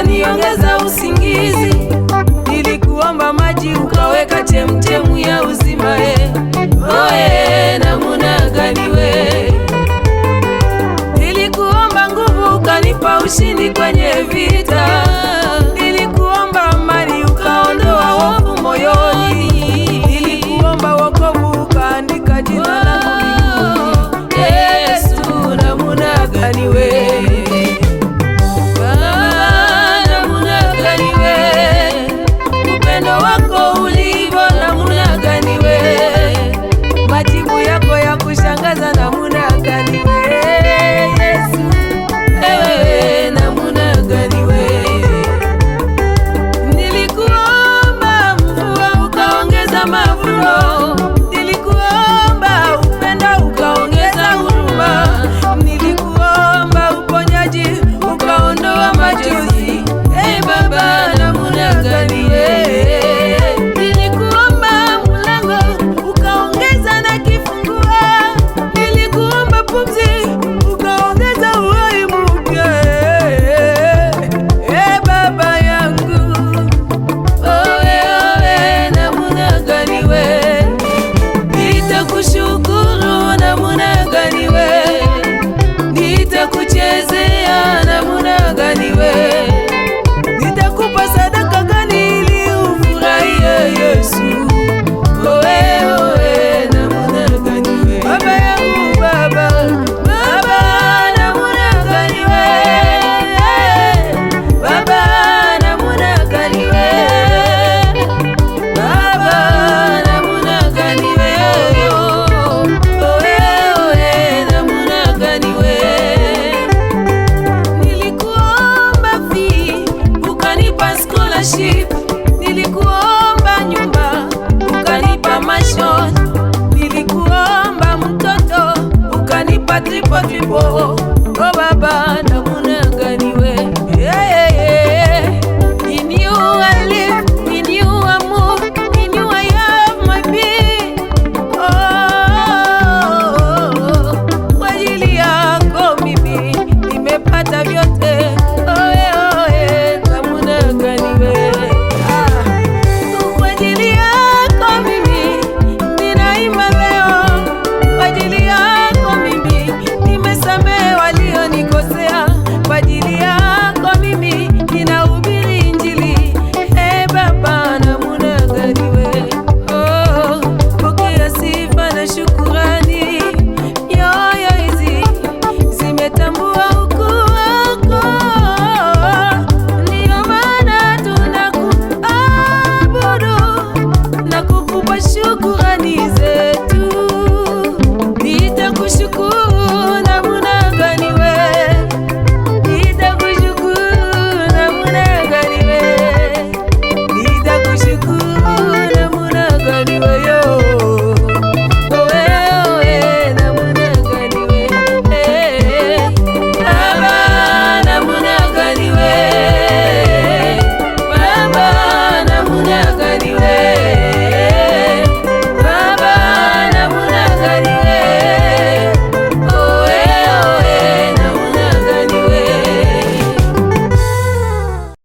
ukaniongeza usingizi. Nilikuomba maji ukaweka chemchemu ya uzima. Oe, namuna gani we? Nilikuomba nguvu ukanipa ushindi kwenye vita. Nilikuomba amani ukaondoa hofu moyoni. Nilikuomba wokovu ukaandika jina langu mbinguni. Yesu, namuna gani we? Kushangaza namuna gani we? Yesu, ewe namuna gani we? Nilikuomba mvua ukaongeza mavuno. Nilikuomba upendo ukaongeza huruma. Nilikuomba uponyaji ukaondoa machozi. Hey Baba, namuna gani we? Nitakuchezea namuna gani we? Nitakupa sadaka gani ili ufurahie Yesu? Oe, oe, namuna gani we? Baba yangu, Baba, Baba, namuna gani we? Baba, namuna gani we? Baba, namuna gani we? Oe, oe, namuna gani we? Nilikuomba nyumba ukanipa mansion. Nilikuomba mtoto ukanipa triple.